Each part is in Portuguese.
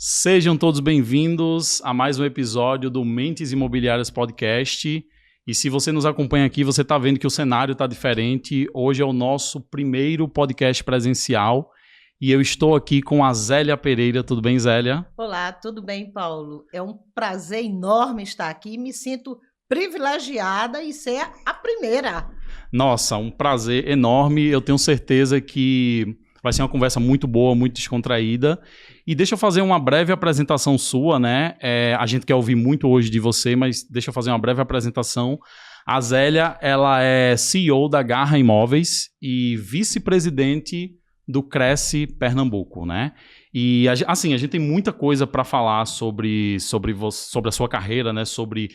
Sejam todos bem-vindos a mais um episódio do Mentes Imobiliárias Podcast. E se você nos acompanha aqui, você está vendo que o cenário está diferente. Hoje é o nosso primeiro podcast presencial e eu estou aqui com a Zélia Pereira. Tudo bem, Zélia? Olá, tudo bem, Paulo? É um prazer enorme estar aqui. Me sinto privilegiada e ser a primeira. Nossa, um prazer enorme. Eu tenho certeza que vai ser uma conversa muito boa, muito descontraída. E deixa eu fazer uma breve apresentação sua, né? A gente quer ouvir muito hoje de você, mas deixa eu fazer uma breve apresentação. A Zélia, ela é CEO da Garra Imóveis e vice-presidente do Cresce Pernambuco, né? E, assim, a gente tem muita coisa para falar sobre a sua carreira, né? Sobre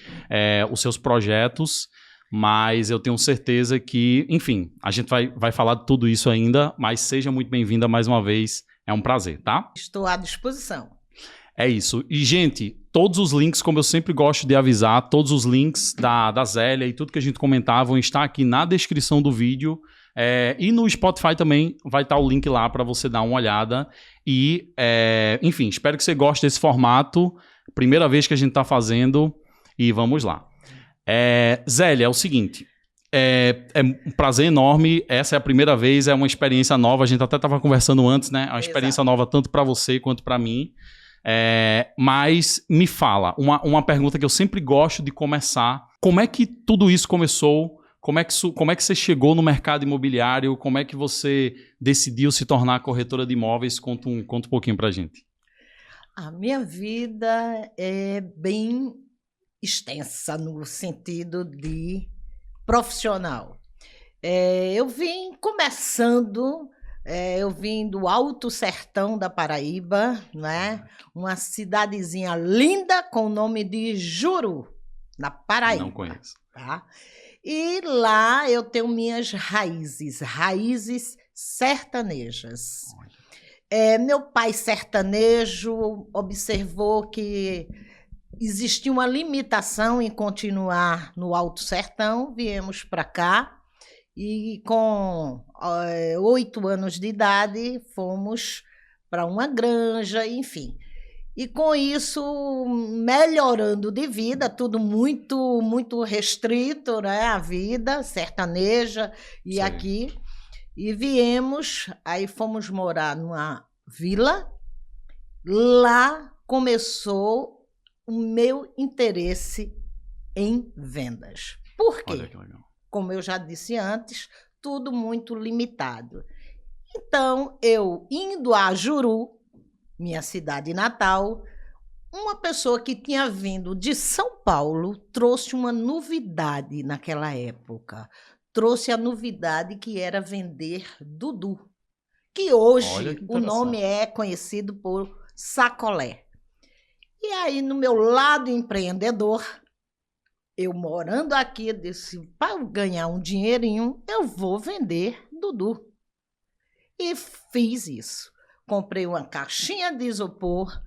os seus projetos. Mas eu tenho certeza que, enfim, a gente vai falar de tudo isso ainda, mas seja muito bem-vinda mais uma vez, é um prazer, tá? Estou à disposição. É isso. E, gente, todos os links, como eu sempre gosto de avisar, todos os links da Zélia e tudo que a gente comentar vão estar aqui na descrição do vídeo. E no Spotify também vai estar o link lá para você dar uma olhada. E, enfim, espero que você goste desse formato. Primeira vez que a gente está fazendo e vamos lá. Zélia, é o seguinte, é um prazer enorme, essa é a primeira vez, é uma experiência nova, a gente até estava conversando antes, né? É uma experiência nova tanto para você quanto para mim, mas me fala, uma pergunta que eu sempre gosto de começar, como é que tudo isso começou, como é que você chegou no mercado imobiliário, como é que você decidiu se tornar corretora de imóveis, conta um pouquinho para a gente. A minha vida é bem extensa no sentido de profissional. Eu vim começando, eu vim do Alto Sertão da Paraíba, né? Uma cidadezinha linda com o nome de Juru, na Paraíba. Não conheço. Tá? E lá eu tenho minhas raízes sertanejas. Meu pai sertanejo observou que existia uma limitação em continuar no Alto Sertão, viemos para cá e com 8 anos de idade fomos para uma granja, enfim. E com isso, melhorando de vida, tudo muito, muito restrito, né? A vida sertaneja e Sim. Aqui. E viemos, aí fomos morar numa vila, lá começou o meu interesse em vendas. Por quê? Olha que legal. Como eu já disse antes, tudo muito limitado. Então, eu indo a Juru, minha cidade natal, uma pessoa que tinha vindo de São Paulo trouxe uma novidade naquela época. Trouxe a novidade que era vender Dudu, que hoje o nome é conhecido por sacolé. E aí, no meu lado empreendedor, eu morando aqui, eu disse, para ganhar um dinheirinho, eu vou vender Dudu. E fiz isso. Comprei uma caixinha de isopor,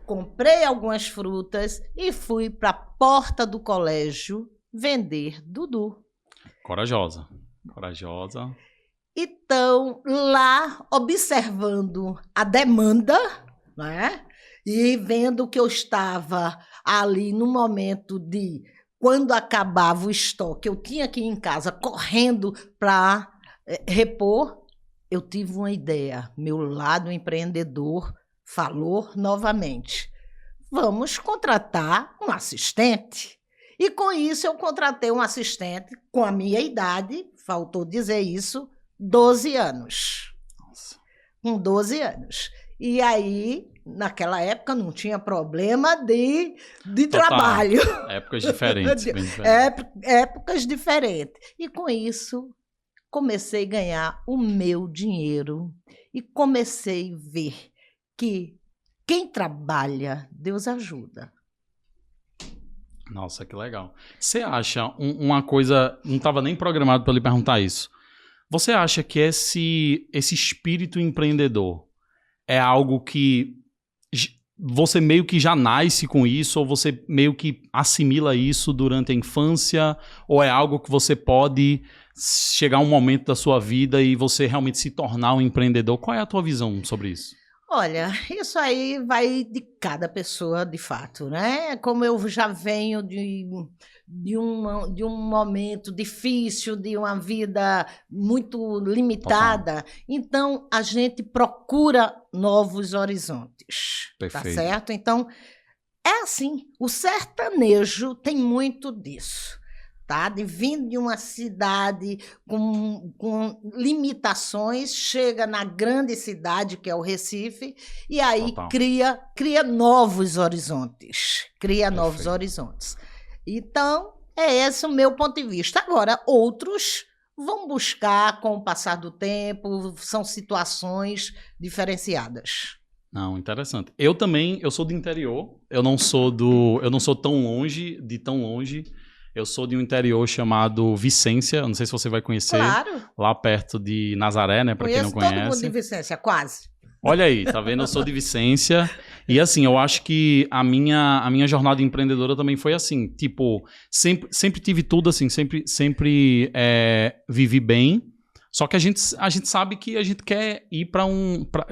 comprei algumas frutas e fui para a porta do colégio vender Dudu. Corajosa. Então, lá, observando a demanda, né? E vendo que eu estava ali no momento de, quando acabava o estoque, eu tinha que ir em casa correndo para repor, eu tive uma ideia. Meu lado empreendedor falou novamente, vamos contratar um assistente. E com isso eu contratei um assistente com a minha idade, faltou dizer isso, 12 anos. Nossa. Com 12 anos. E aí, naquela época, não tinha problema de trabalho. Épocas diferentes. Bem diferentes. Épocas diferentes. E com isso, comecei a ganhar o meu dinheiro. E comecei a ver que quem trabalha, Deus ajuda. Nossa, que legal. Você acha uma coisa... Não estava nem programado para lhe perguntar isso. Você acha que esse espírito empreendedor é algo que você meio que já nasce com isso, ou você meio que assimila isso durante a infância, ou é algo que você pode chegar um momento da sua vida e você realmente se tornar um empreendedor? Qual é a tua visão sobre isso? Olha, isso aí vai de cada pessoa, de fato, né? Como eu já venho de um momento difícil, de uma vida muito Total. limitada, então a gente procura novos horizontes, tá Perfeito. certo? Então, é assim, o sertanejo tem muito disso, tá? De vir de uma cidade com limitações, chega na grande cidade, que é o Recife, e aí Total. cria novos horizontes, cria novos Perfeito. horizontes. Então, é esse o meu ponto de vista. Agora, outros vão buscar com o passar do tempo, são situações diferenciadas. Não, interessante. Eu também, eu sou do interior, eu não sou tão longe, eu sou de um interior chamado Vicência, eu não sei se você vai conhecer, Claro, lá perto de Nazaré, né, para quem não conheço todo mundo de conhece. Vicência, quase. Olha aí, tá vendo? Eu sou de Vicência. E assim, eu acho que a minha jornada empreendedora também foi assim. Tipo, sempre tive tudo assim, sempre vivi bem. Só que a gente sabe que a gente quer ir pra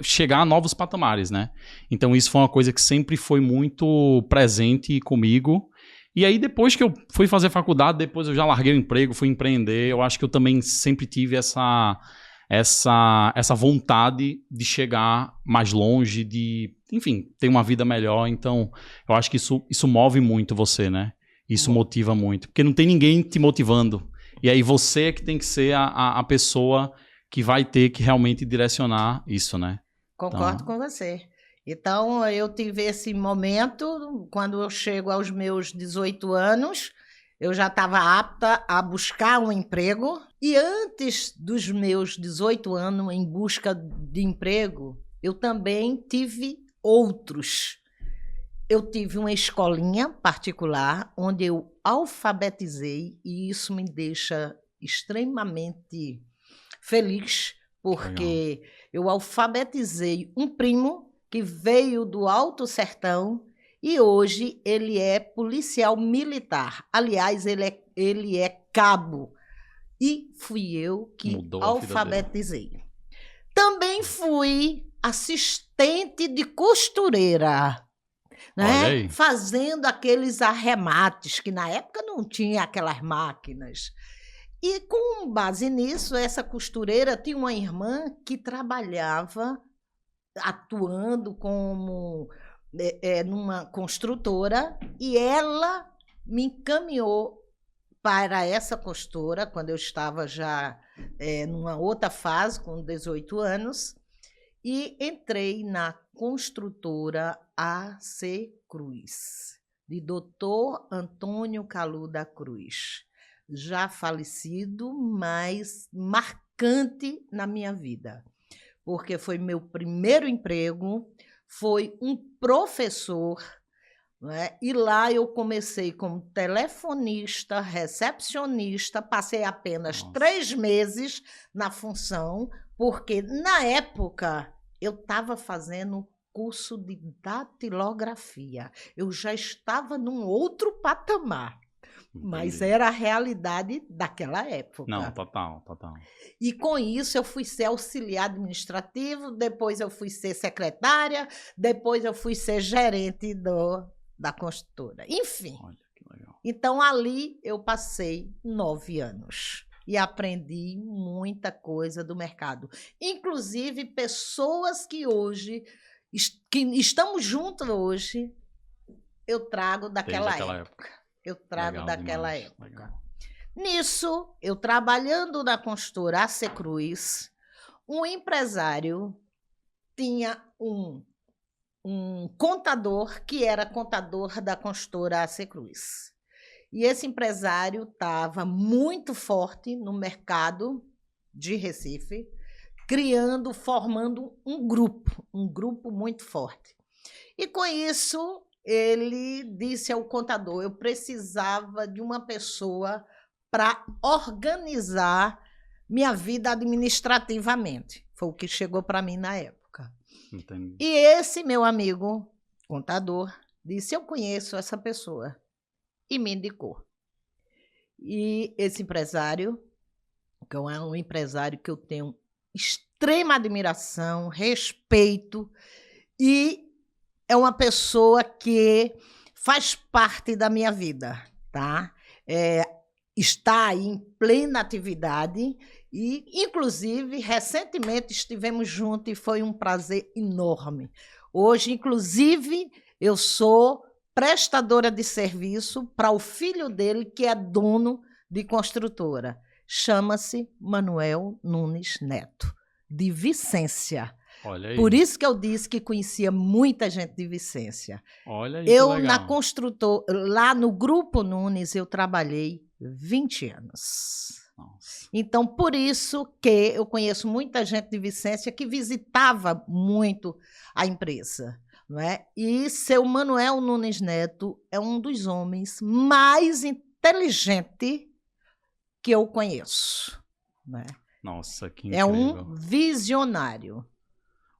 chegar a novos patamares, né? Então isso foi uma coisa que sempre foi muito presente comigo. E aí depois que eu fui fazer faculdade, depois eu já larguei o emprego, fui empreender. Eu acho que eu também sempre tive essa vontade de chegar mais longe, de, enfim, ter uma vida melhor. Então, eu acho que isso move muito você, né? Isso motiva muito. Porque não tem ninguém te motivando. E aí você é que tem que ser a pessoa que vai ter que realmente direcionar isso, né? Concordo com você. Então, eu tive esse momento, quando eu chego aos meus 18 anos, eu já estava apta a buscar um emprego. E antes dos meus 18 anos, em busca de emprego, eu também tive outros. Eu tive uma escolinha particular onde eu alfabetizei, e isso me deixa extremamente feliz, porque eu alfabetizei um primo que veio do Alto Sertão e hoje ele é policial militar. Aliás, ele é cabo. E fui eu que Mudou a vida dele. alfabetizei. Também fui assistente de costureira, Olha né? aí. Fazendo aqueles arremates, que na época não tinha aquelas máquinas. E com base nisso, essa costureira tinha uma irmã que trabalhava atuando como numa construtora, e ela me encaminhou para essa costura quando eu estava já numa outra fase, com 18 anos, e entrei na construtora AC Cruz, de Dr. Antônio Calu da Cruz, já falecido, mas marcante na minha vida, porque foi meu primeiro emprego, foi um professor, né? E lá eu comecei como telefonista, recepcionista, passei apenas 3 meses na função, porque na época eu estava fazendo curso de datilografia, eu já estava num outro patamar. Mas Entendi. era a realidade daquela época. Não, total. E com isso eu fui ser auxiliar administrativo, depois eu fui ser secretária, depois eu fui ser gerente da construtora. Enfim, Olha que legal. então ali eu passei 9 anos e aprendi muita coisa do mercado. Inclusive pessoas que hoje, que estamos juntos hoje, eu trago daquela época. Eu trago Legal daquela demais, época. legal. Nisso, eu trabalhando na construtora AC Cruz, um empresário tinha um contador que era contador da construtora AC Cruz. E esse empresário estava muito forte no mercado de Recife, formando um grupo muito forte. E com isso, ele disse ao contador: eu precisava de uma pessoa para organizar minha vida administrativamente. Foi o que chegou para mim na época. Entendi. E esse meu amigo, contador, disse: eu conheço essa pessoa. E me indicou. E esse empresário, que é um empresário que eu tenho extrema admiração, respeito, E é uma pessoa que faz parte da minha vida, tá? Está aí em plena atividade e, inclusive, recentemente estivemos juntos e foi um prazer enorme. Hoje, inclusive, eu sou prestadora de serviço para o filho dele, que é dono de construtora. Chama-se Manuel Nunes Neto, de Vicência. Olha aí. Por isso que eu disse que conhecia muita gente de Vicência. Olha aí, que Eu, legal. na construtora, lá no Grupo Nunes, eu trabalhei 20 anos. Nossa. Então, por isso que eu conheço muita gente de Vicência que visitava muito a empresa. Não é? E seu Manuel Nunes Neto é um dos homens mais inteligentes que eu conheço. Não é? Nossa, que É incrível. um visionário.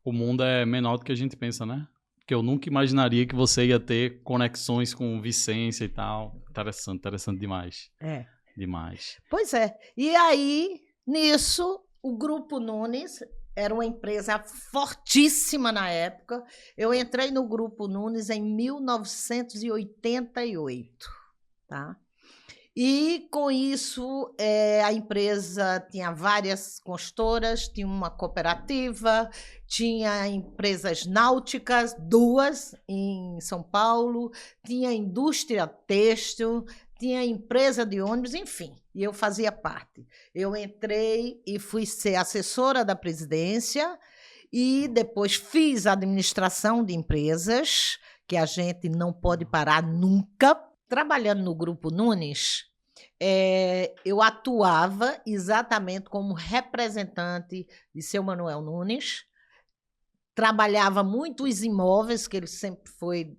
O mundo é menor do que a gente pensa, né? Porque eu nunca imaginaria que você ia ter conexões com Vicência e tal. Interessante demais. É. Demais. Pois é. E aí, nisso, o Grupo Nunes era uma empresa fortíssima na época. Eu entrei no Grupo Nunes em 1988, tá? E, com isso, a empresa tinha várias consultoras, tinha uma cooperativa, tinha empresas náuticas, 2 em São Paulo, tinha indústria têxtil, tinha empresa de ônibus, enfim, e eu fazia parte. Eu entrei e fui ser assessora da presidência e depois fiz administração de empresas, que a gente não pode parar nunca. Trabalhando no Grupo Nunes, eu atuava exatamente como representante de seu Manuel Nunes, trabalhava muito os imóveis, que ele sempre foi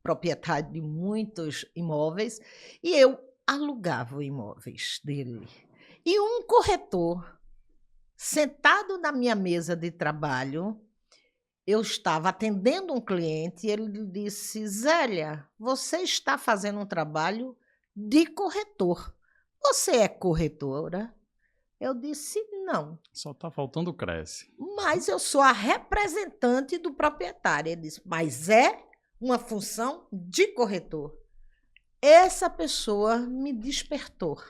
proprietário de muitos imóveis, e eu alugava imóveis dele. E um corretor, sentado na minha mesa de trabalho, eu estava atendendo um cliente e ele disse: Zélia, você está fazendo um trabalho de corretor. Você é corretora? Eu disse: não. Só tá faltando cresce. Mas eu sou a representante do proprietário. Ele disse: mas é uma função de corretor. Essa pessoa me despertou.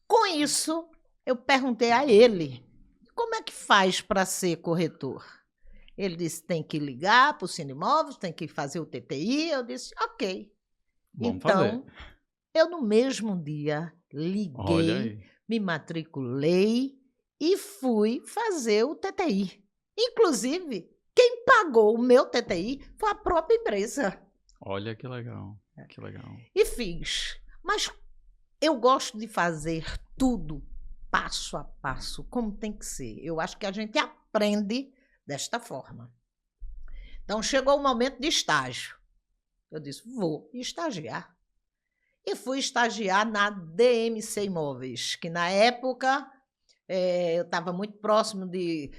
Com isso, eu perguntei a ele: como é que faz para ser corretor? Ele disse: tem que ligar para o Cinemóveis, tem que fazer o TTI. Eu disse: ok. Vamos então, fazer. eu no mesmo dia Olha liguei, aí. me matriculei e fui fazer o TTI. Inclusive, quem pagou o meu TTI foi a própria empresa. Olha que legal. Que legal. E fiz. Mas eu gosto de fazer tudo passo a passo, como tem que ser. Eu acho que a gente aprende desta forma. Então, chegou o momento de estágio. Eu disse: vou estagiar. E fui estagiar na DMC Imóveis, que na época eu estava muito próximo de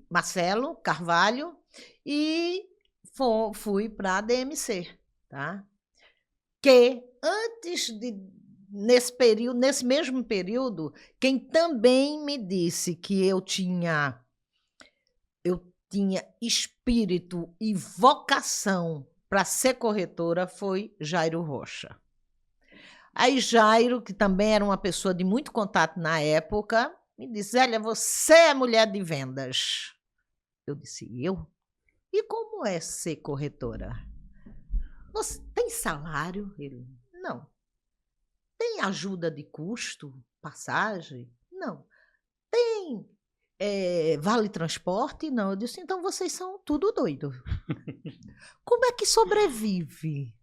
Marcelo Carvalho e fui para a DMC, tá? Que antes nesse mesmo período, quem também me disse que eu tinha espírito e vocação para ser corretora foi Jairo Rocha. Aí Jairo, que também era uma pessoa de muito contato na época, me disse: Zélia, você é mulher de vendas. Eu disse: eu? E como é ser corretora? Você tem salário? Ele: não. Tem ajuda de custo? Passagem? Não. Tem vale transporte? Não. Eu disse: então vocês são tudo doido. Como é que sobrevive?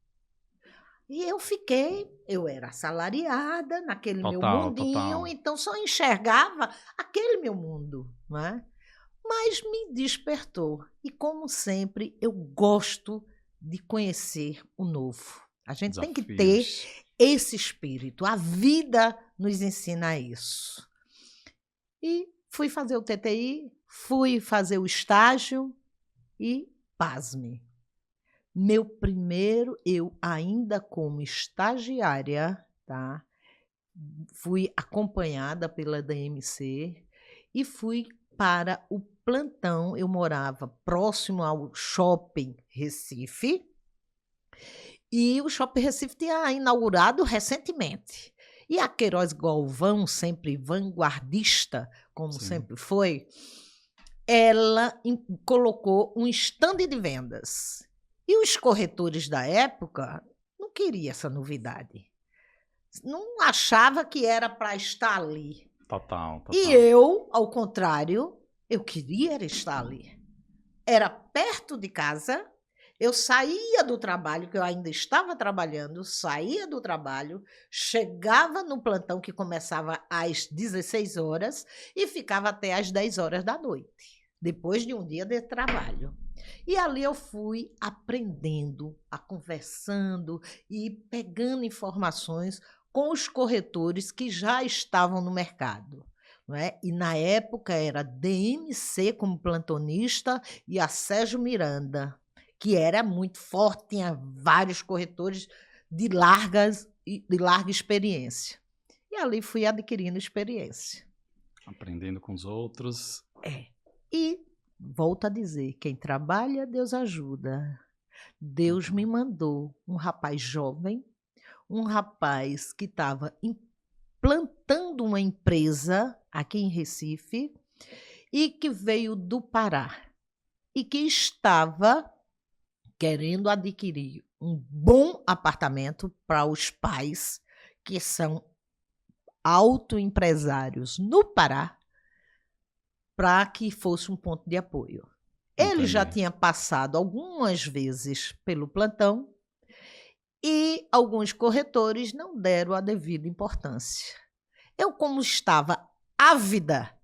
E eu era assalariada naquele meu mundinho, total. então só enxergava aquele meu mundo, não é? Mas me despertou. E, como sempre, eu gosto de conhecer o novo. A gente tem que ter esse espírito. A vida nos ensina isso. E fui fazer o TTI, fui fazer o estágio e, pasme, meu primeiro, eu ainda como estagiária, tá? Fui acompanhada pela DMC e fui para o plantão, eu morava próximo ao Shopping Recife, e o Shopping Recife tinha inaugurado recentemente. E a Queiroz Galvão, sempre vanguardista, como Sim. sempre foi, ela colocou um estande de vendas. E os corretores da época não queriam essa novidade. Não achava que era para estar ali. Total. E eu, ao contrário, eu queria era estar ali. Era perto de casa, eu saía do trabalho, que eu ainda estava trabalhando, saía do trabalho, chegava no plantão que começava às 16 horas e ficava até às 10 horas da noite, depois de um dia de trabalho. E ali eu fui aprendendo, conversando e pegando informações com os corretores que já estavam no mercado. Não é? E na época era DMC como plantonista e a Sérgio Miranda, que era muito forte, tinha vários corretores de larga experiência. E ali fui adquirindo experiência. Aprendendo com os outros. E volto a dizer, quem trabalha, Deus ajuda. Deus me mandou um rapaz jovem, um rapaz que estava implantando uma empresa aqui em Recife e que veio do Pará e que estava querendo adquirir um bom apartamento para os pais que são autoempresários no Pará, para que fosse um ponto de apoio. Ele já tinha passado algumas vezes pelo plantão e alguns corretores não deram a devida importância. Eu, como estava ávida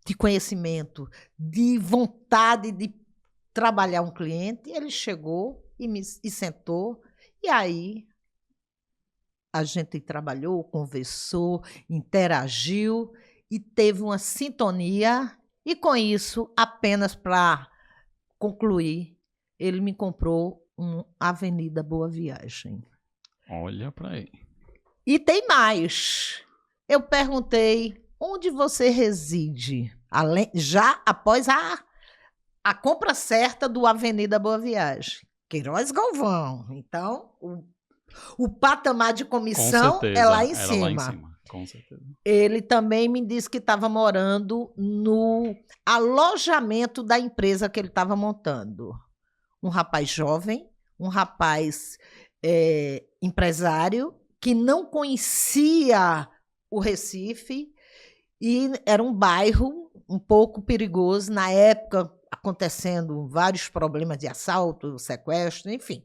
de conhecimento, de vontade de trabalhar um cliente, ele chegou e sentou, e aí a gente trabalhou, conversou, interagiu e teve uma sintonia, e com isso, apenas para concluir, ele me comprou uma Avenida Boa Viagem. Olha para aí. E tem mais. Eu perguntei, onde você reside? Já após a compra certa do Avenida Boa Viagem. Queiroz Galvão. Então, o patamar de comissão é lá em cima. Lá em cima, com certeza. Ele também me disse que estava morando no alojamento da empresa que ele estava montando. Um rapaz jovem, um rapaz empresário, que não conhecia o Recife, e era um bairro um pouco perigoso, na época acontecendo vários problemas de assalto, sequestro, enfim.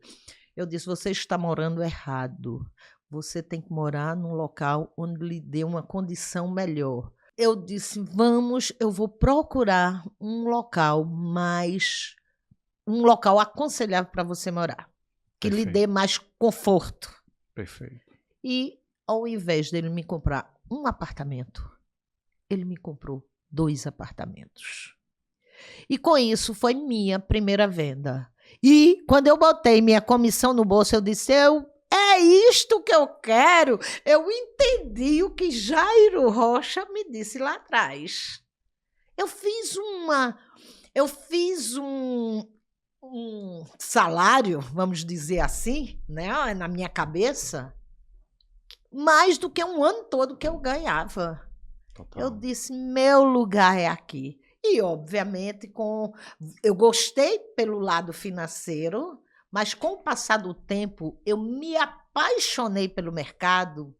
Eu disse, você está morando errado. Você tem que morar num local onde lhe dê uma condição melhor. Eu disse, eu vou procurar um local aconselhável para você morar, que lhe dê mais conforto. Perfeito. E, ao invés dele me comprar um apartamento, ele me comprou 2 apartamentos. E com isso foi minha primeira venda. E quando eu botei minha comissão no bolso, eu disse, é isto que eu quero. Eu entendi o que Jairo Rocha me disse lá atrás. Eu fiz um salário, vamos dizer assim, né, na minha cabeça, mais do que um ano todo que eu ganhava. Total. Eu disse, meu lugar é aqui. E, obviamente, eu gostei pelo lado financeiro, mas com o passar do tempo, eu me apaixonei pelo mercado,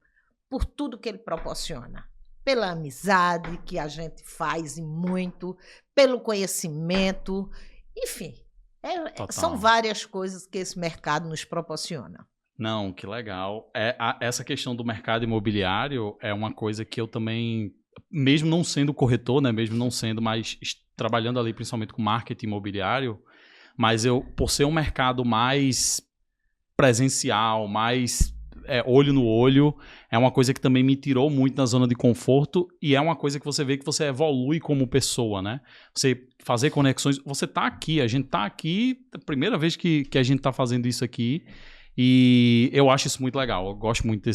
por tudo que ele proporciona. Pela amizade que a gente faz e muito, pelo conhecimento, enfim. São várias coisas que esse mercado nos proporciona. Não, que legal. Essa questão do mercado imobiliário é uma coisa que eu também, mesmo não sendo corretor, né, mesmo não sendo, mas trabalhando ali principalmente com marketing imobiliário, mas por ser um mercado mais presencial, mais olho no olho, é uma coisa que também me tirou muito da zona de conforto, e é uma coisa que você vê que você evolui como pessoa, né? Você fazer conexões, você tá aqui, a gente tá aqui, a primeira vez que a gente tá fazendo isso aqui, e eu acho isso muito legal. Eu gosto muito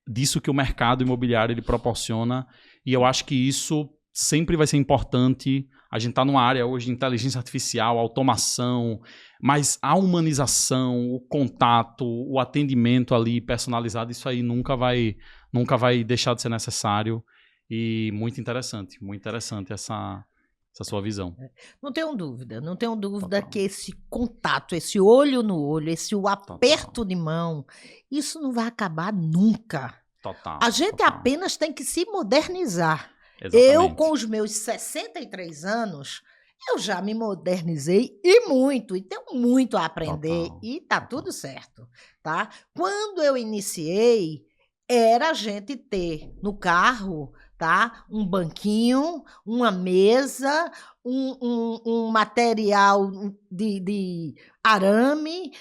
disso que o mercado imobiliário ele proporciona, e eu acho que isso sempre vai ser importante. A gente está numa área hoje de inteligência artificial, automação, mas a humanização, o contato, o atendimento ali personalizado, isso aí nunca vai deixar de ser necessário. E muito interessante essa sua visão. Não tenho dúvida Total. que esse contato, esse olho no olho, esse aperto Total. de mão, isso não vai acabar nunca. Total. A gente total. apenas tem que se modernizar. Exatamente. Eu, com os meus 63 anos, eu já me modernizei e muito, e tenho muito a aprender, Total. e tá tudo certo, tá? Quando eu iniciei, era a gente ter no carro, tá? Um banquinho, uma mesa, um material de arame,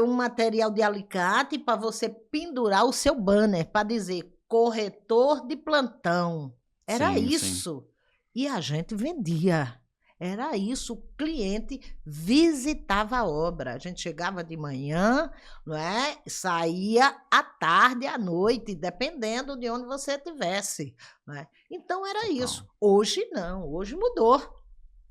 um material de alicate para você pendurar o seu banner, para dizer corretor de plantão. Era Sim, sim. isso. E a gente vendia. Era isso. O cliente visitava a obra. A gente chegava de manhã, não é? Saía à tarde, à noite, dependendo de onde você estivesse. Não é? Então era Total. isso. Hoje não. Hoje mudou.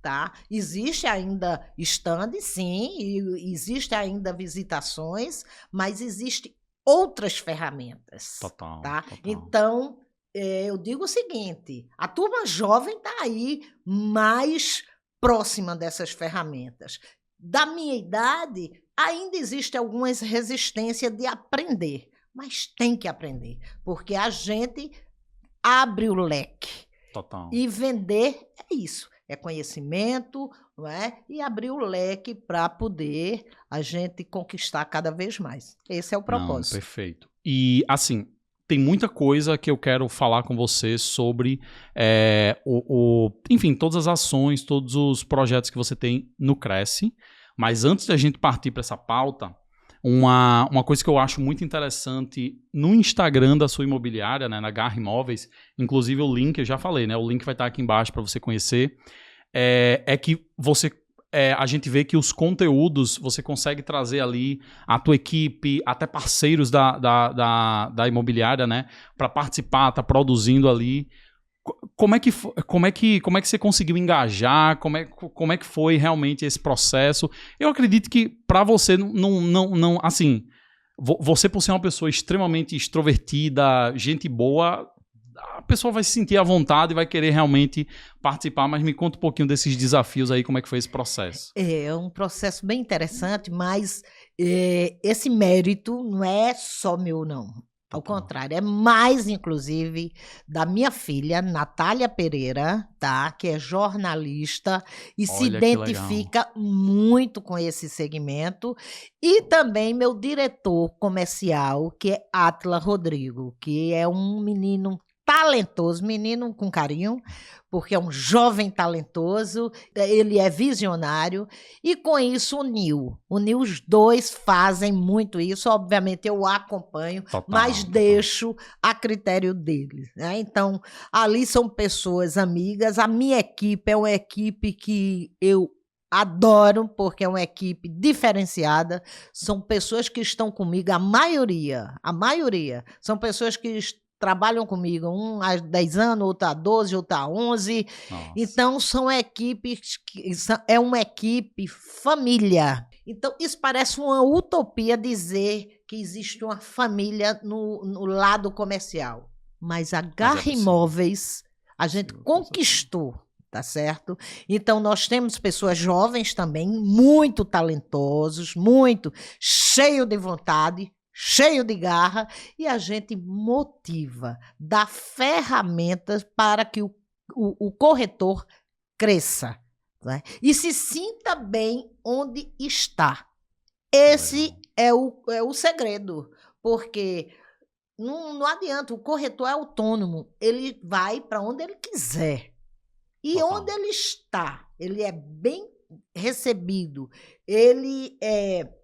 Tá? Existe ainda stand, sim, e existe ainda visitações, mas existem outras ferramentas. Total. Tá? Total. Então, eu digo o seguinte: a turma jovem está aí mais próxima dessas ferramentas. Da minha idade, ainda existe algumas resistências de aprender, mas tem que aprender, porque a gente abre o leque. Total. E vender é isso, é conhecimento, não é? E abrir o leque para poder a gente conquistar cada vez mais. Esse é o propósito. Não, perfeito. E, assim, tem muita coisa que eu quero falar com você sobre, enfim, todas as ações, todos os projetos que você tem no Cresce. Mas antes da gente partir para essa pauta, uma coisa que eu acho muito interessante no Instagram da sua imobiliária, né, na Garra Imóveis, inclusive o link, eu já falei, né, o link vai estar aqui embaixo para você conhecer, é que a gente vê que os conteúdos, você consegue trazer ali a tua equipe, até parceiros da imobiliária, né, para participar, tá produzindo ali. Como é que você conseguiu engajar? Como é que foi realmente esse processo? Eu acredito que para você não assim, você por ser uma pessoa extremamente extrovertida, gente boa, a pessoa vai se sentir à vontade e vai querer realmente participar, mas me conta um pouquinho desses desafios aí, como é que foi esse processo? É um processo bem interessante, mas esse mérito não é só meu, não. Ao contrário, é mais, inclusive, da minha filha, Natália Pereira, tá? Que é jornalista e se Olha que identifica muito com esse segmento. E também meu diretor comercial, que é Átila Rodrigo, que é um menino talentoso, menino com carinho, porque é um jovem talentoso, ele é visionário, e com isso uniu, os dois fazem muito isso, obviamente eu acompanho, mas deixo a critério deles, né? Então, ali são pessoas amigas, a minha equipe é uma equipe que eu adoro, porque é uma equipe diferenciada, são pessoas que estão comigo, a maioria, são pessoas que trabalham comigo, um há 10 anos, outro há 12, outro há 11. Nossa. Então, são equipes, é uma equipe família. Então, isso parece uma utopia dizer que existe uma família no lado comercial. Mas a Garra Imóveis, a gente conquistou, tá certo? Então, nós temos pessoas jovens também, muito talentosos, muito cheio de vontade, cheio de garra, e a gente motiva, dá ferramentas para que o corretor cresça, né? E se sinta bem onde está. Esse é o segredo, porque não adianta, o corretor é autônomo, ele vai para onde ele quiser. E onde ele está, ele é bem recebido, ele é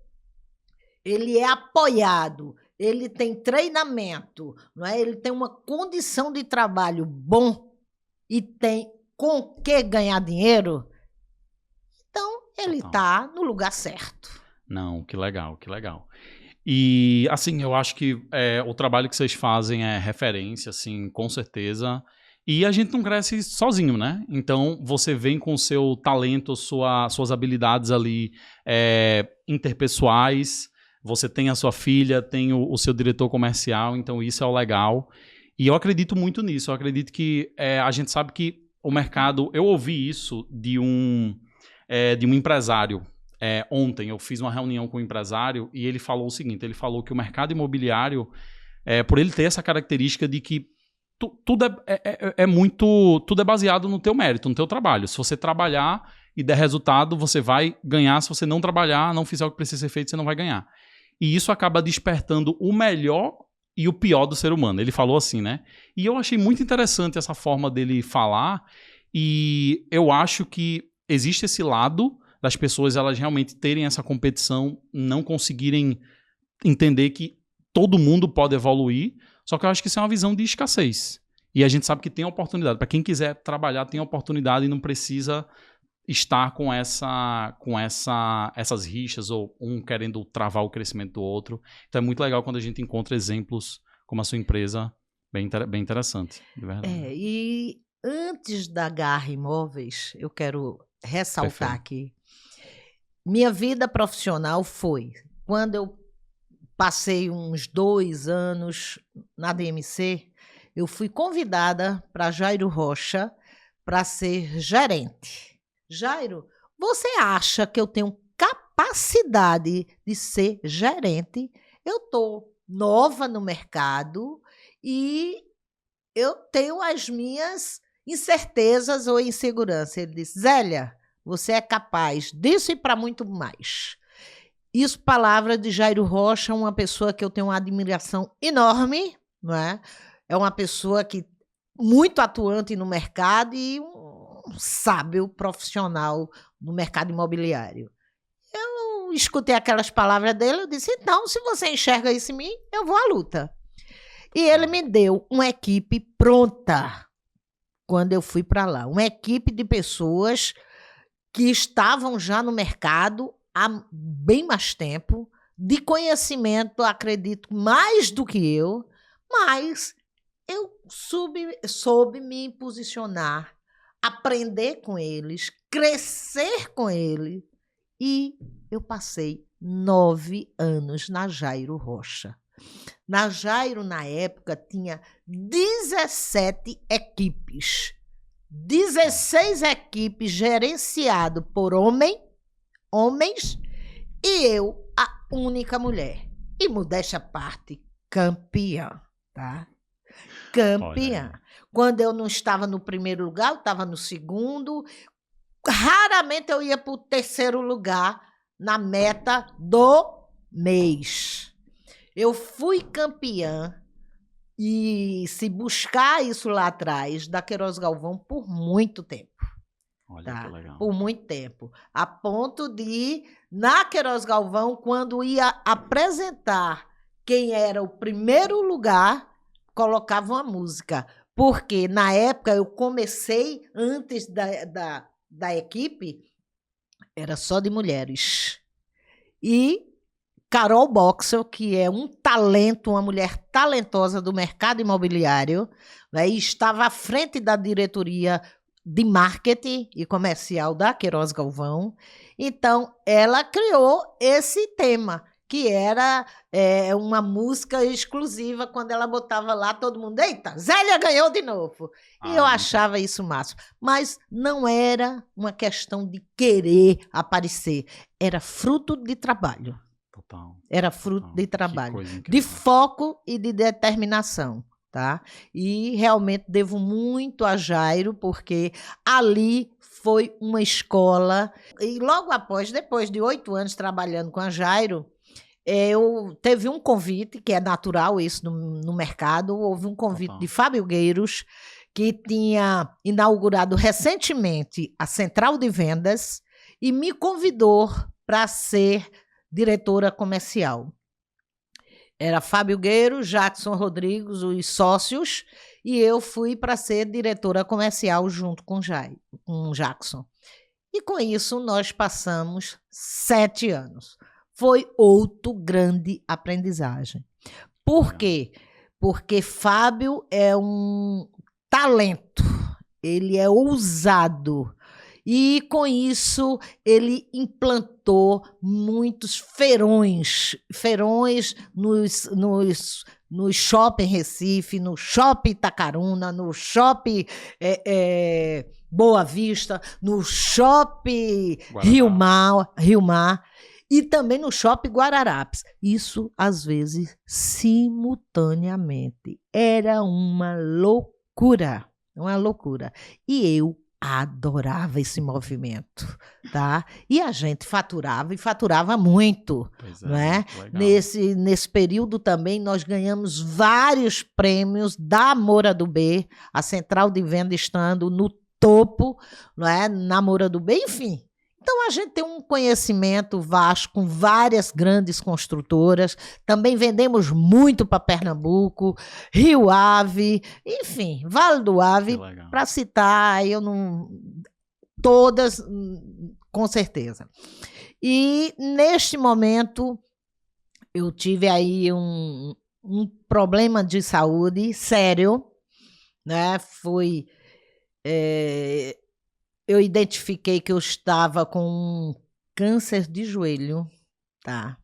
apoiado, ele tem treinamento, não é? Ele tem uma condição de trabalho bom e tem com que ganhar dinheiro, então ele está no lugar certo. Não, que legal, que legal. E, assim, eu acho que o trabalho que vocês fazem é referência, assim, com certeza. E a gente não cresce sozinho, né? Então, você vem com o seu talento, suas habilidades ali interpessoais, você tem a sua filha, tem o seu diretor comercial, então isso é o legal. E eu acredito muito nisso, eu acredito que a gente sabe que o mercado... Eu ouvi isso de um empresário. Ontem eu fiz uma reunião com um empresário e ele falou o seguinte, ele falou que o mercado imobiliário, por ele ter essa característica de que tudo tudo é baseado no teu mérito, no teu trabalho. Se você trabalhar e der resultado, você vai ganhar. Se você não trabalhar, não fizer o que precisa ser feito, você não vai ganhar. E isso acaba despertando o melhor e o pior do ser humano. Ele falou assim, né? E eu achei muito interessante essa forma dele falar, e eu acho que existe esse lado das pessoas elas realmente terem essa competição, não conseguirem entender que todo mundo pode evoluir. Só que eu acho que isso é uma visão de escassez. E a gente sabe que tem oportunidade. Para quem quiser trabalhar, tem oportunidade e não precisa estar com essas rixas ou um querendo travar o crescimento do outro. Então é muito legal quando a gente encontra exemplos como a sua empresa, bem interessante, de verdade. E antes da Garra Imóveis, eu quero ressaltar aqui, minha vida profissional foi quando eu passei uns 2 anos na DMC, eu fui convidada para Jairo Rocha para ser gerente. Jairo, você acha que eu tenho capacidade de ser gerente? Eu estou nova no mercado e eu tenho as minhas incertezas ou inseguranças. Ele disse, Zélia, você é capaz disso e para muito mais. Isso, palavra de Jairo Rocha, uma pessoa que eu tenho uma admiração enorme, não é? É uma pessoa que muito atuante no mercado e um sábio profissional no mercado imobiliário. Eu escutei aquelas palavras dele, eu disse, então, se você enxerga isso em mim, eu vou à luta. E ele me deu uma equipe pronta quando eu fui para lá. Uma equipe de pessoas que estavam já no mercado há bem mais tempo, de conhecimento, acredito, mais do que eu, mas eu soube me posicionar, aprender com eles, crescer com eles, e eu passei 9 anos na Jairo Rocha. Na Jairo, na época, tinha 17 equipes, 16 equipes gerenciadas por homens, e eu, a única mulher. E modéstia à parte, campeã, tá? Campeã. Olha. Quando eu não estava no primeiro lugar, eu estava no segundo. Raramente eu ia para o terceiro lugar na meta do mês. Eu fui campeã e se buscar isso lá atrás, da Queiroz Galvão por muito tempo. Olha, tá? Que legal. Por muito tempo. A ponto de, na Queiroz Galvão, quando ia apresentar quem era o primeiro lugar, colocava uma música. Porque, na época, eu comecei, antes da equipe, era só de mulheres. E Carol Boxel, que é um talento, uma mulher talentosa do mercado imobiliário, né, e estava à frente da diretoria de marketing e comercial da Queiroz Galvão. Então, ela criou esse tema, que era uma música exclusiva. Quando ela botava lá, todo mundo, eita, Zélia ganhou de novo. E eu achava isso máximo. Mas não era uma questão de querer aparecer, era fruto de trabalho. Total. Era fruto de trabalho, de foco e de determinação. Tá? E realmente devo muito a Jairo, porque ali foi uma escola. E logo após, depois de 8 anos trabalhando com a Jairo, eu teve um convite, que é natural isso no mercado, houve um convite de Fábio Gueiros, que tinha inaugurado recentemente a Central de Vendas, e me convidou para ser diretora comercial. Era Fábio Gueiros, Jackson Rodrigues, os sócios, e eu fui para ser diretora comercial junto com o Jackson. E com isso nós passamos 7 anos. Foi outro grande aprendizagem. Por quê? Porque Fábio é um talento, ele é ousado. E, com isso, ele implantou muitos feirões no Shopping Recife, no Shopping Itacaruna, no Shopping Boa Vista, no Shopping Rio Mar e também no Shopping Guararapes. Isso, às vezes, simultaneamente. Era uma loucura, uma loucura. E eu adorava esse movimento, tá? E a gente faturava e faturava muito, não é? Nesse período também nós ganhamos vários prêmios da Moura do B, a central de venda estando no topo, não é? Na Moura do B, enfim. Então, a gente tem um conhecimento vasto com várias grandes construtoras. Também vendemos muito para Pernambuco, Rio Ave, enfim, Vale do Ave, para citar, eu não... todas, com certeza. E, neste momento, eu tive aí um problema de saúde sério, né? Eu identifiquei que eu estava com um câncer de joelho, tá?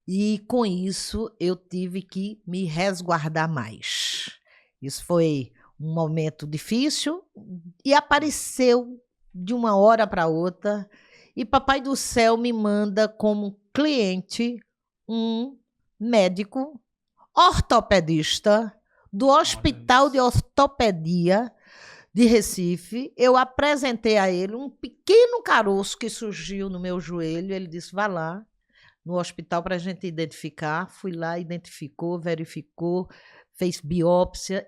E, com isso, eu tive que me resguardar mais. Isso foi um momento difícil e apareceu de uma hora para outra. E Papai do Céu me manda como cliente um médico ortopedista do Hospital de Ortopedia de Recife. Eu apresentei a ele um pequeno caroço que surgiu no meu joelho. Ele disse, vá lá no hospital para a gente identificar. Fui lá, identificou, verificou, fez biópsia.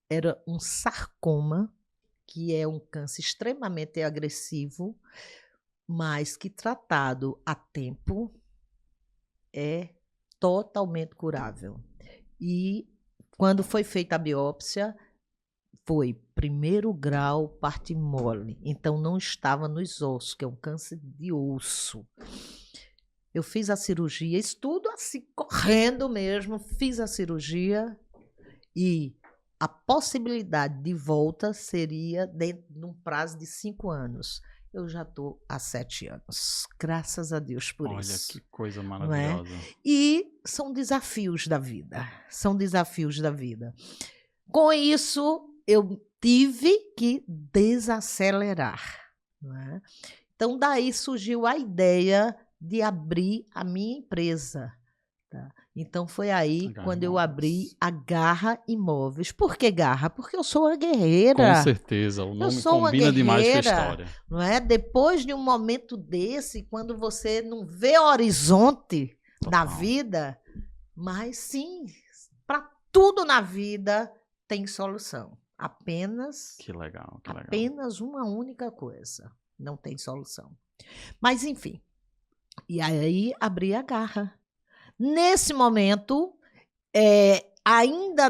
Era um sarcoma, que é um câncer extremamente agressivo, mas que tratado a tempo é totalmente curável. E quando foi feita a biópsia, foi 1º grau, parte mole. Então, não estava nos ossos, que é um câncer de osso. Eu fiz a cirurgia, isso tudo assim, correndo mesmo. Fiz a cirurgia e a possibilidade de volta seria dentro de um prazo de 5 anos. Eu já estou há 7 anos. Graças a Deus por isso. Olha, que coisa maravilhosa. Não é? E são desafios da vida. São desafios da vida. Com isso, eu tive que desacelerar. Não é? Então, daí surgiu a ideia de abrir a minha empresa. Tá? Então, foi aí quando eu abri a Garra Imóveis. Por que Garra? Porque eu sou uma guerreira. Com certeza, o nome combina demais com a história. Não é? Depois de um momento desse, quando você não vê horizonte na vida, mas sim, para tudo na vida tem solução. Apenas uma única coisa. Não tem solução. Mas, enfim. E aí, abri a Garra. Nesse momento, ainda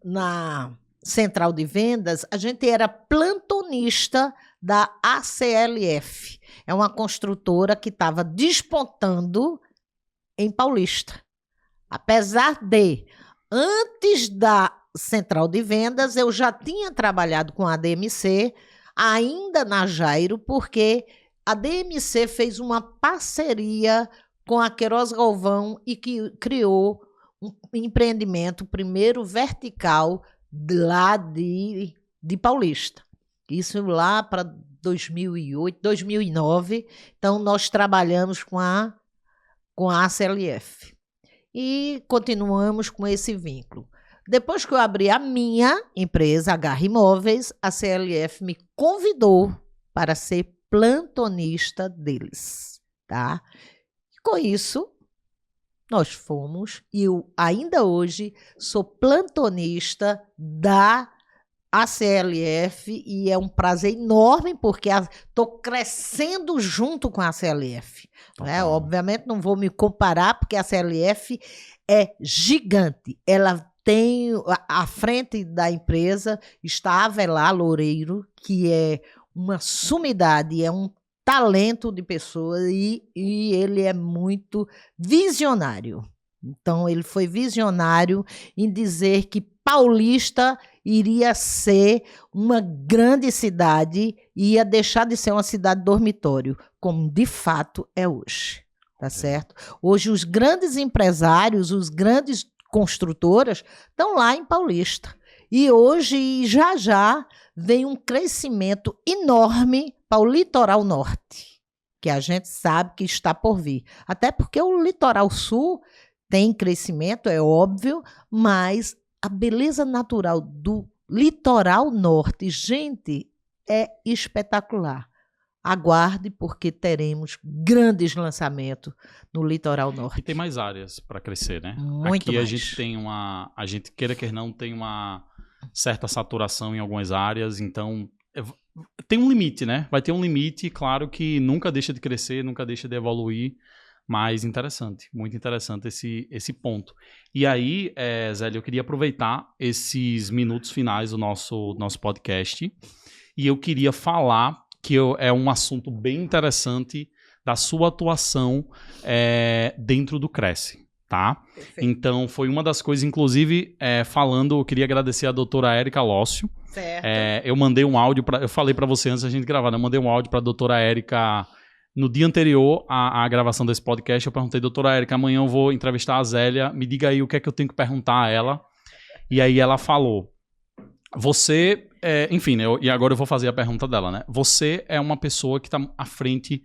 na central de vendas, a gente era plantonista da ACLF. É uma construtora que estava despontando em Paulista. Apesar de, antes da central de vendas, eu já tinha trabalhado com a DMC, ainda na Jairo, porque a DMC fez uma parceria com a Queiroz Galvão e que criou um empreendimento, primeiro vertical, lá de Paulista. Isso lá para 2008, 2009. Então, nós trabalhamos com a ACLF. E continuamos com esse vínculo. Depois que eu abri a minha empresa, a Garra Imóveis, a CLF me convidou para ser plantonista deles, tá? E com isso, nós fomos, e eu ainda hoje sou plantonista da ACLF, e é um prazer enorme, porque estou crescendo junto com a ACLF. Né? Obviamente não vou me comparar, porque a ACLF é gigante. Ela tem, à frente da empresa, está a Avelar Loureiro, que é uma sumidade, é um talento de pessoa, e ele é muito visionário. Então, ele foi visionário em dizer que Paulista iria ser uma grande cidade e ia deixar de ser uma cidade dormitório, como de fato é hoje. Tá certo? Hoje os grandes empresários, os grandes construtoras estão lá em Paulista. E hoje, já, vem um crescimento enorme para o litoral norte, que a gente sabe que está por vir. Até porque o litoral sul tem crescimento, é óbvio, mas a beleza natural do litoral norte, gente, é espetacular. Aguarde, porque teremos grandes lançamentos no litoral norte. E tem mais áreas para crescer, né? Muito Aqui mais. A gente queira que não, tem uma certa saturação em algumas áreas, então tem um limite, né? Vai ter um limite, claro que nunca deixa de crescer, nunca deixa de evoluir, mas interessante, muito interessante esse ponto. E aí, Zélia, eu queria aproveitar esses minutos finais do nosso podcast e eu queria falar que é um assunto bem interessante da sua atuação dentro do Cresce, tá? Perfeito. Então, foi uma das coisas, inclusive, eu queria agradecer a doutora Érica Lócio. Certo. Eu mandei um áudio, eu falei para você antes da gente gravar, né? Eu mandei um áudio para a doutora Érica no dia anterior à gravação desse podcast. Eu perguntei, doutora Érica, amanhã eu vou entrevistar a Zélia, me diga aí o que é que eu tenho que perguntar a ela. E aí ela falou, você... enfim, né, e agora eu vou fazer a pergunta dela, né? Você é uma pessoa que está à frente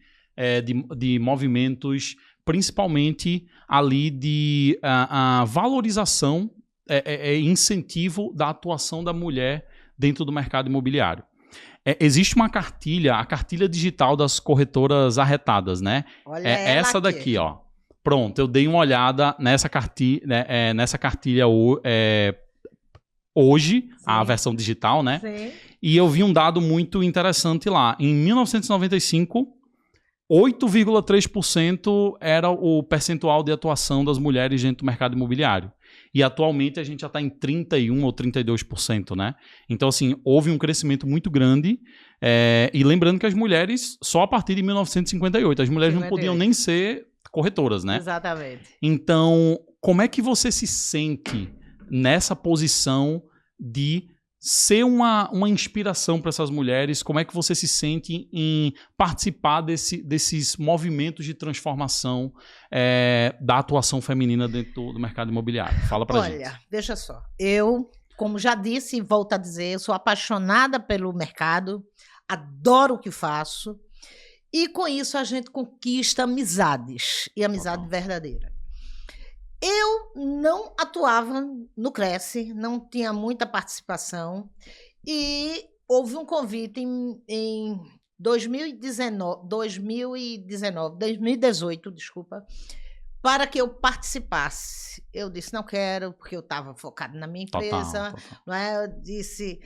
de movimentos, principalmente ali de valorização e incentivo da atuação da mulher dentro do mercado imobiliário. Existe uma cartilha, a cartilha digital das corretoras arretadas, né? Olha essa aqui. daqui, ó. Pronto, eu dei uma olhada nessa cartilha hoje, sim, a versão digital, né? Sim. E eu vi um dado muito interessante lá. Em 1995, 8,3% era o percentual de atuação das mulheres dentro do mercado imobiliário. E atualmente a gente já está em 31% ou 32%, né? Então, assim, houve um crescimento muito grande. E lembrando que as mulheres, só a partir de 1958, as mulheres não podiam nem ser corretoras, né? Exatamente. Então, como é que você se sente nessa posição de ser uma inspiração para essas mulheres? Como é que você se sente em participar desses movimentos de transformação da atuação feminina dentro do mercado imobiliário? Fala pra gente. Olha, veja só, eu, como já disse e volto a dizer, eu sou apaixonada pelo mercado, adoro o que faço, e com isso a gente conquista amizades, e amizade verdadeira. Eu não atuava no Cresce, não tinha muita participação, e houve um convite em 2018, desculpa, para que eu participasse. Eu disse, não quero, porque eu estava focada na minha empresa. Total. Não é? Eu disse...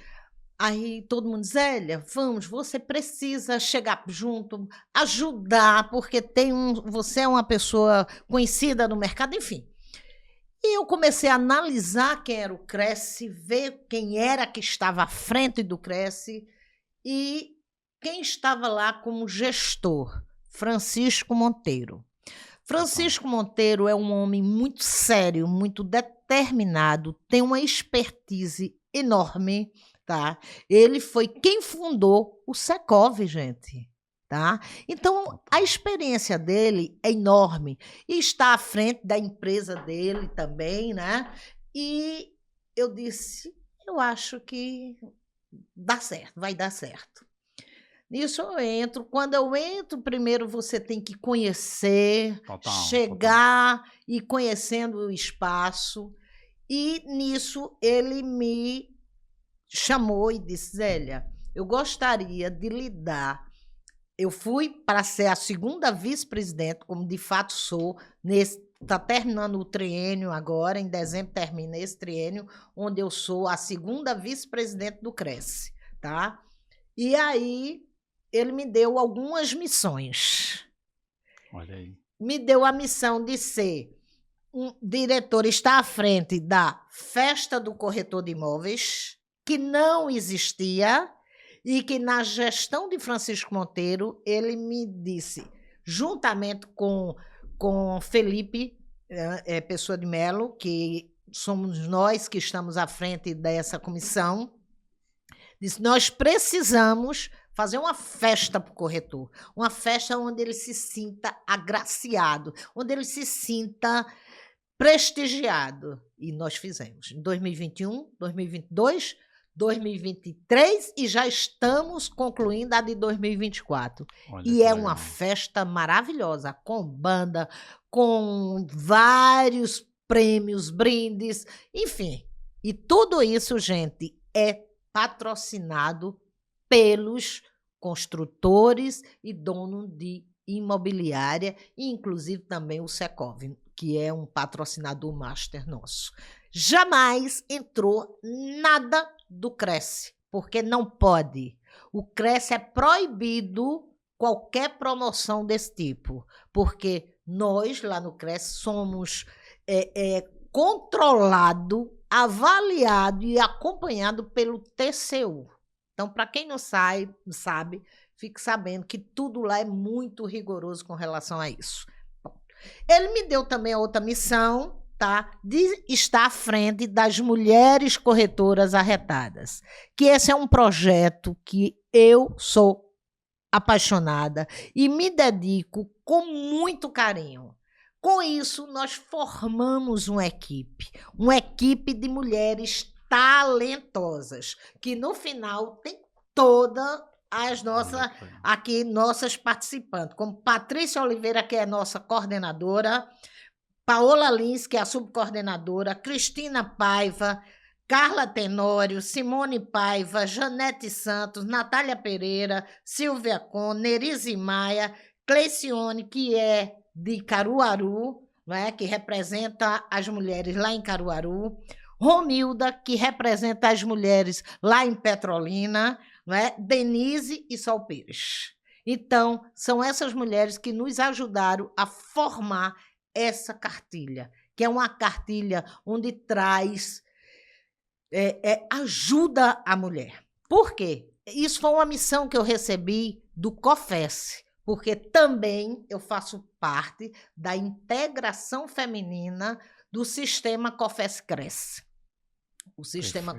Aí todo mundo diz, Zélia, vamos, você precisa chegar junto, ajudar, porque você é uma pessoa conhecida no mercado, enfim. E eu comecei a analisar quem era o Cresce, ver quem era que estava à frente do Cresce e quem estava lá como gestor, Francisco Monteiro. Francisco Monteiro é um homem muito sério, muito determinado, tem uma expertise enorme, tá? Ele foi quem fundou o Secov, gente. Tá? Então, a experiência dele é enorme e está à frente da empresa dele também, né? E eu disse, eu acho que dá certo, vai dar certo. Nisso eu entro. Quando eu entro, primeiro você tem que conhecer, chegar e conhecendo o espaço. E nisso ele me chamou e disse, Zélia, eu gostaria de lhe dar. Eu fui para ser a segunda vice-presidente, como de fato sou. Está terminando o triênio agora, em dezembro termina esse triênio, onde eu sou a segunda vice-presidente do Cresce. Tá? E aí ele me deu algumas missões. Olha aí. Me deu a missão de ser um diretor, estar à frente da Festa do Corretor de Imóveis, que não existia, e que na gestão de Francisco Monteiro, ele me disse, juntamente com Felipe Pessoa de Melo, que somos nós que estamos à frente dessa comissão, disse, nós precisamos fazer uma festa para o corretor, uma festa onde ele se sinta agraciado, onde ele se sinta prestigiado. E nós fizemos em 2021, 2022, 2023 e já estamos concluindo a de 2024. Olha E que é legal. uma festa maravilhosa, com banda, com vários prêmios, brindes, enfim. E tudo isso, gente, é patrocinado pelos construtores e dono de imobiliária, e inclusive também o Secov, que é um patrocinador master nosso. Jamais entrou nada do Cresce, porque não pode. O Cresce é proibido qualquer promoção desse tipo, porque nós, lá no Cresce, somos controlado, avaliado e acompanhado pelo TCU. Então, para quem não sabe, fique sabendo que tudo lá é muito rigoroso com relação a isso. Bom, ele me deu também a outra missão, tá? De estar à frente das mulheres corretoras arretadas. Que esse é um projeto que eu sou apaixonada e me dedico com muito carinho. Com isso, nós formamos uma equipe de mulheres talentosas, que no final tem todas as nossas participantes, como Patrícia Oliveira, que é nossa coordenadora, Paola Lins, que é a subcoordenadora, Cristina Paiva, Carla Tenório, Simone Paiva, Janete Santos, Natália Pereira, Silvia Con, Nerise Maia, Cleicione, que é de Caruaru, né, que representa as mulheres lá em Caruaru, Romilda, que representa as mulheres lá em Petrolina, né, Denise e Sol Pires. Então, são essas mulheres que nos ajudaram a formar essa cartilha, que é uma cartilha onde traz, ajuda a mulher. Por quê? Isso foi uma missão que eu recebi do COFES, porque também eu faço parte da integração feminina do sistema COFES Cresce. O sistema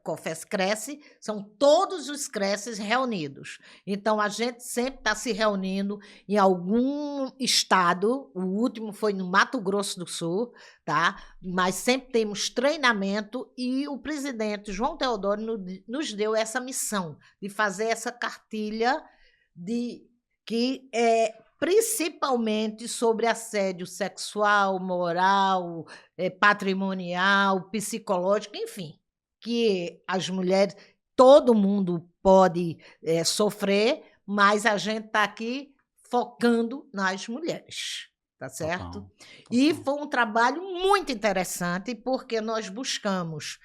COFES Cresce são todos os Cresces reunidos. Então, a gente sempre está se reunindo em algum estado, o último foi no Mato Grosso do Sul, tá? Mas sempre temos treinamento e o presidente João Teodoro nos deu essa missão de fazer essa cartilha que é principalmente sobre assédio sexual, moral, patrimonial, psicológico, enfim, que as mulheres, todo mundo pode sofrer, mas a gente está aqui focando nas mulheres, tá certo? Total. E foi um trabalho muito interessante, porque nós buscamos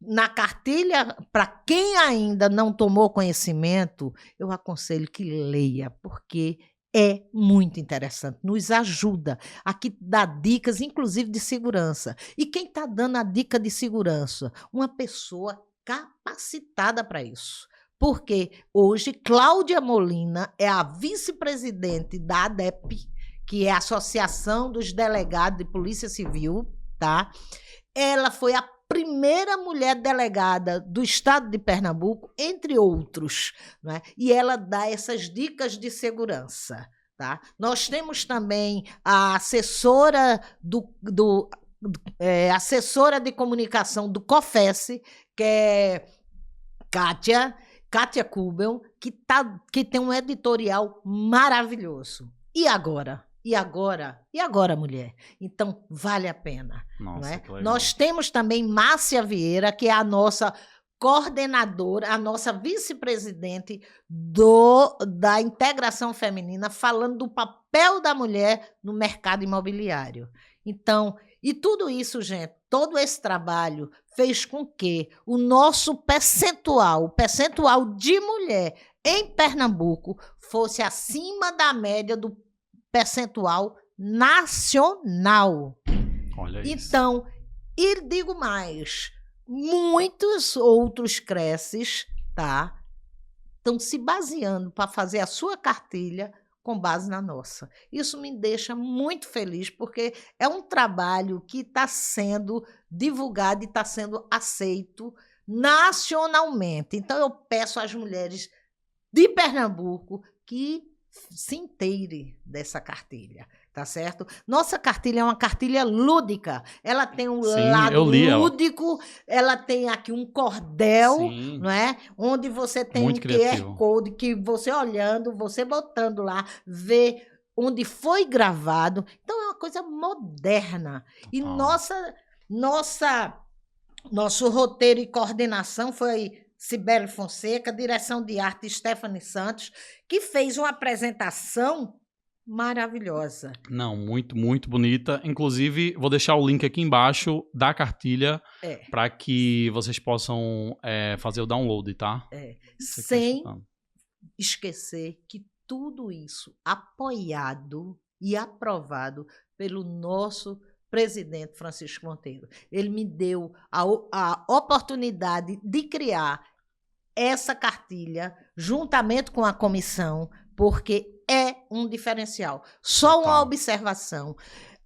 na cartilha, para quem ainda não tomou conhecimento, eu aconselho que leia, porque é muito interessante, nos ajuda. Aqui dá dicas, inclusive de segurança. E quem está dando a dica de segurança? Uma pessoa capacitada para isso. Porque hoje Cláudia Molina é a vice-presidente da ADEP, que é a Associação dos Delegados de Polícia Civil, tá? Ela foi a primeira mulher delegada do estado de Pernambuco, entre outros, né? E ela dá essas dicas de segurança, tá? Nós temos também a assessora assessora de comunicação do COFES, que é Kátia Kubel, que tem um editorial maravilhoso. E agora? E agora, mulher? Então, vale a pena. Nossa, não é? que legal. Nós temos também Márcia Vieira, que é a nossa coordenadora, a nossa vice-presidente da integração feminina, falando do papel da mulher no mercado imobiliário. Então, e tudo isso, gente, todo esse trabalho fez com que o nosso percentual, o percentual de mulher em Pernambuco, fosse acima da média do percentual nacional. Olha isso. Então, e digo mais, muitos outros Cresces, tá, estão se baseando para fazer a sua cartilha com base na nossa. Isso me deixa muito feliz, porque é um trabalho que está sendo divulgado e está sendo aceito nacionalmente. Então, eu peço às mulheres de Pernambuco que se inteire dessa cartilha, tá certo? Nossa cartilha é uma cartilha lúdica. Ela tem um lado lúdico, ela tem aqui um cordel, não é? Onde você tem muito um QR Code que você olhando, você botando lá, vê onde foi gravado. Então, é uma coisa moderna. E nosso roteiro e coordenação foi Cibele Fonseca, direção de arte Stephanie Santos, que fez uma apresentação maravilhosa. Não, muito, muito bonita. Inclusive, vou deixar o link aqui embaixo da cartilha para que vocês possam fazer o download, tá? Sem esquecer que tudo isso apoiado e aprovado pelo nosso presidente Francisco Monteiro. Ele me deu a oportunidade de criar essa cartilha juntamente com a comissão, porque é um diferencial. Só uma observação.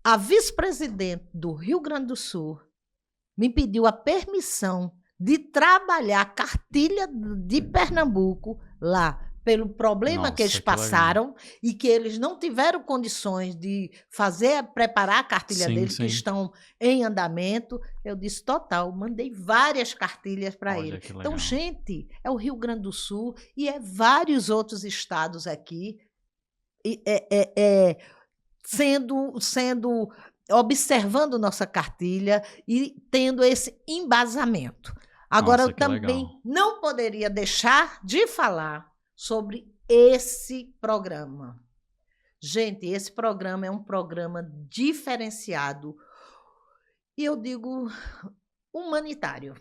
A vice-presidente do Rio Grande do Sul me pediu a permissão de trabalhar a cartilha de Pernambuco lá, pelo problema que eles passaram e que eles não tiveram condições de preparar a cartilha deles, que estão em andamento. Eu disse, total, mandei várias cartilhas para ele. Então, gente, é o Rio Grande do Sul e vários outros estados aqui observando nossa cartilha e tendo esse embasamento. Agora, eu também não poderia deixar de falar sobre esse programa. Gente, esse programa é um programa diferenciado e eu digo humanitário.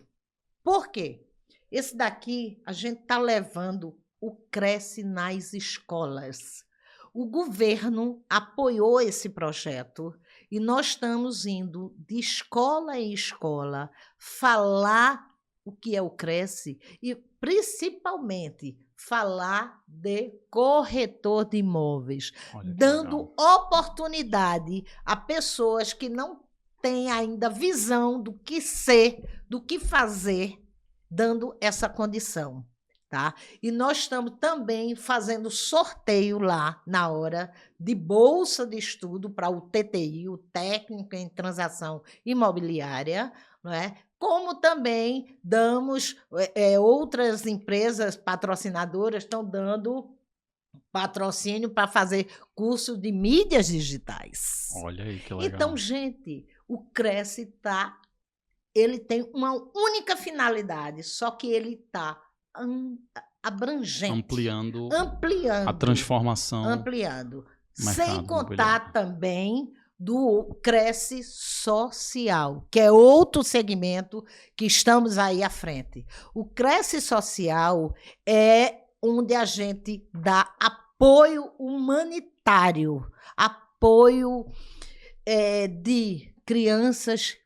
Por quê? Esse daqui a gente está levando o Cresce nas escolas. O governo apoiou esse projeto e nós estamos indo de escola em escola falar o que é o Cresce e, principalmente, falar de corretor de imóveis, dando oportunidade a pessoas que não têm ainda visão do que ser, do que fazer, dando essa condição. Tá? E nós estamos também fazendo sorteio lá na hora de bolsa de estudo para o TTI, o Técnico em Transação Imobiliária, não é? Como também damos, outras empresas patrocinadoras estão dando patrocínio para fazer curso de mídias digitais. Olha aí, que legal. Então, gente, o Cresce ele tem uma única finalidade, só que ele está abrangente. Ampliando a transformação. Ampliando. Sem contar também do Cresce Social, que é outro segmento que estamos aí à frente. O Cresce Social é onde a gente dá apoio humanitário, apoio de crianças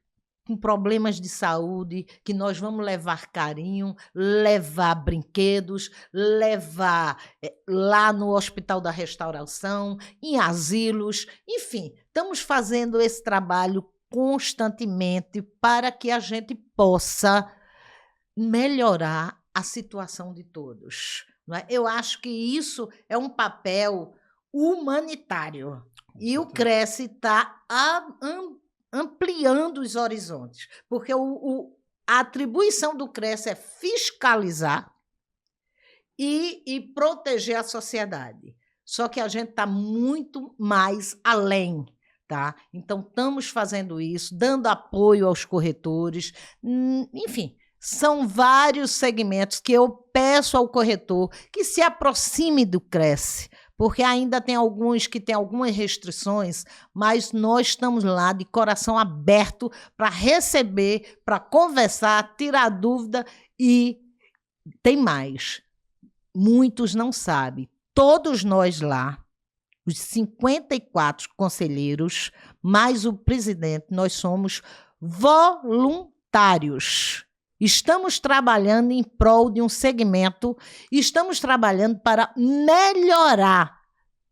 com problemas de saúde, que nós vamos levar carinho, levar brinquedos, levar lá no Hospital da Restauração, em asilos, enfim, estamos fazendo esse trabalho constantemente para que a gente possa melhorar a situação de todos. Não é? Eu acho que isso é um papel humanitário e o Cresce está ampliando os horizontes, porque a atribuição do Cresce é fiscalizar e proteger a sociedade. Só que a gente está muito mais além, tá? Então, estamos fazendo isso, dando apoio aos corretores, enfim, são vários segmentos que eu peço ao corretor que se aproxime do Cresce, porque ainda tem alguns que têm algumas restrições, mas nós estamos lá de coração aberto para receber, para conversar, tirar dúvida e tem mais. Muitos não sabem. Todos nós lá, os 54 conselheiros, mais o presidente, nós somos voluntários. Estamos trabalhando em prol de um segmento, estamos trabalhando para melhorar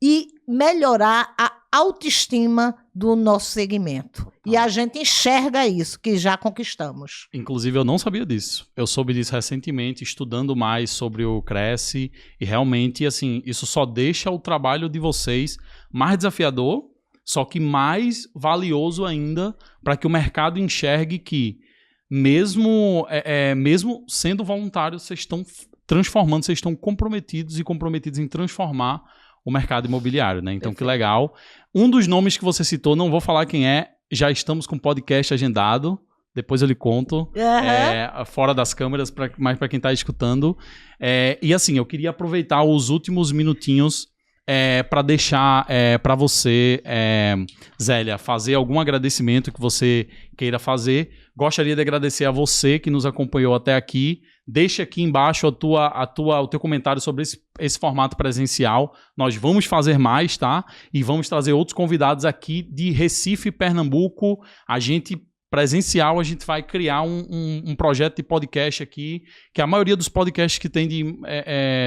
e melhorar a autoestima do nosso segmento. E a gente enxerga isso, que já conquistamos. Inclusive, eu não sabia disso. Eu soube disso recentemente, estudando mais sobre o Cresce, e realmente, assim, isso só deixa o trabalho de vocês mais desafiador, só que mais valioso ainda, para que o mercado enxergue que, mesmo sendo voluntários, vocês estão transformando, vocês estão comprometidos em transformar o mercado imobiliário, né? Então, que legal. Um dos nomes que você citou, não vou falar quem é, já estamos com podcast agendado, depois eu lhe conto, fora das câmeras, mais para quem está escutando. E assim, eu queria aproveitar os últimos minutinhos para deixar para você, Zélia, fazer algum agradecimento que você queira fazer. Gostaria de agradecer a você que nos acompanhou até aqui. Deixa aqui embaixo o teu comentário sobre esse formato presencial. Nós vamos fazer mais, tá? E vamos trazer outros convidados aqui de Recife e Pernambuco. Presencial, a gente vai criar um projeto de podcast aqui, que a maioria dos podcasts que tem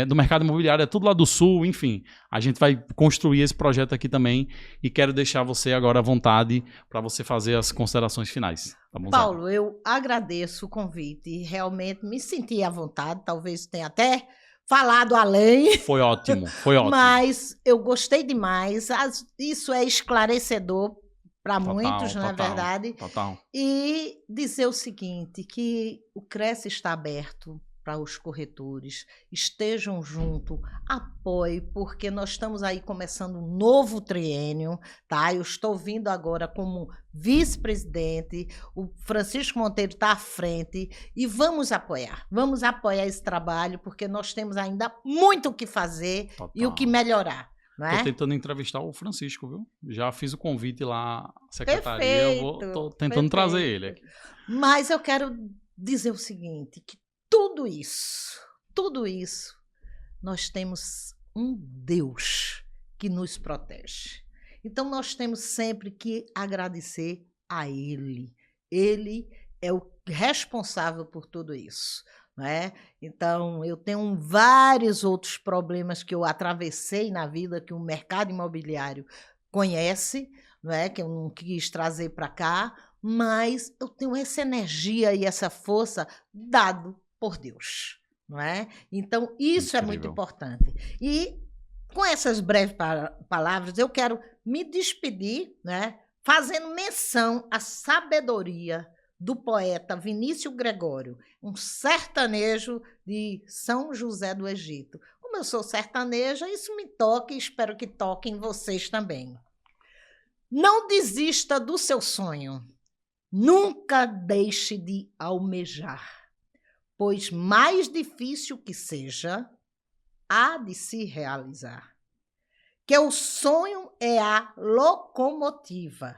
do mercado imobiliário é tudo lá do Sul, enfim. A gente vai construir esse projeto aqui também e quero deixar você agora à vontade para você fazer as considerações finais. Tá bom, Paulo, eu agradeço o convite, realmente me senti à vontade, talvez tenha até falado além. Foi ótimo, foi ótimo. Mas eu gostei demais, isso é esclarecedor para muitos, na verdade. Total. E dizer o seguinte, que o Cresce está aberto para os corretores, estejam junto, apoie, porque nós estamos aí começando um novo triênio, tá? Eu estou vindo agora como vice-presidente, o Francisco Monteiro está à frente e vamos apoiar esse trabalho, porque nós temos ainda muito o que fazer e o que melhorar. Tô tentando entrevistar o Francisco, viu? Já fiz o convite lá, secretaria, tô tentando trazer ele aqui. Mas eu quero dizer o seguinte, que tudo isso, nós temos um Deus que nos protege. Então, nós temos sempre que agradecer a Ele. Ele é o responsável por tudo isso. Não é? Então, eu tenho vários outros problemas que eu atravessei na vida, que o mercado imobiliário conhece, não é? Que eu não quis trazer para cá, mas eu tenho essa energia e essa força dado por Deus. Não é? Então, isso é muito importante. E, com essas breves palavras, eu quero me despedir, né? Fazendo menção à sabedoria do poeta Vinícius Gregório, um sertanejo de São José do Egito. Como eu sou sertaneja, isso me toca e espero que toque em vocês também. Não desista do seu sonho. Nunca deixe de almejar, pois mais difícil que seja, há de se realizar. Que o sonho é a locomotiva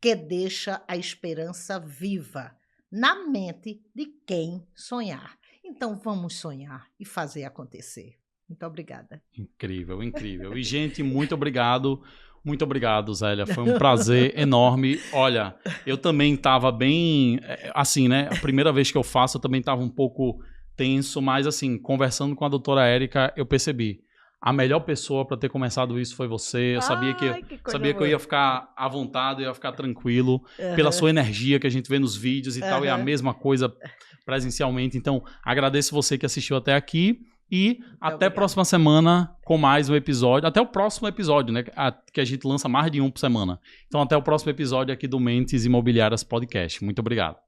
que deixa a esperança viva na mente de quem sonhar. Então, vamos sonhar e fazer acontecer. Muito obrigada. Incrível, incrível. E, gente, muito obrigado. Muito obrigado, Zélia. Foi um prazer enorme. Olha, eu também estava bem... Assim, né? A primeira vez que eu faço, eu também estava um pouco tenso, mas, assim, conversando com a doutora Érica, eu percebi. A melhor pessoa para ter começado isso foi você. Eu sabia que eu ia ficar à vontade, eu ia ficar tranquilo, pela sua energia que a gente vê nos vídeos e tal, é a mesma coisa presencialmente. Então, agradeço você que assistiu até aqui e até a próxima semana com mais um episódio. Até o próximo episódio, né? Que a gente lança mais de um por semana. Então, até o próximo episódio aqui do Mentes Imobiliárias Podcast. Muito obrigado.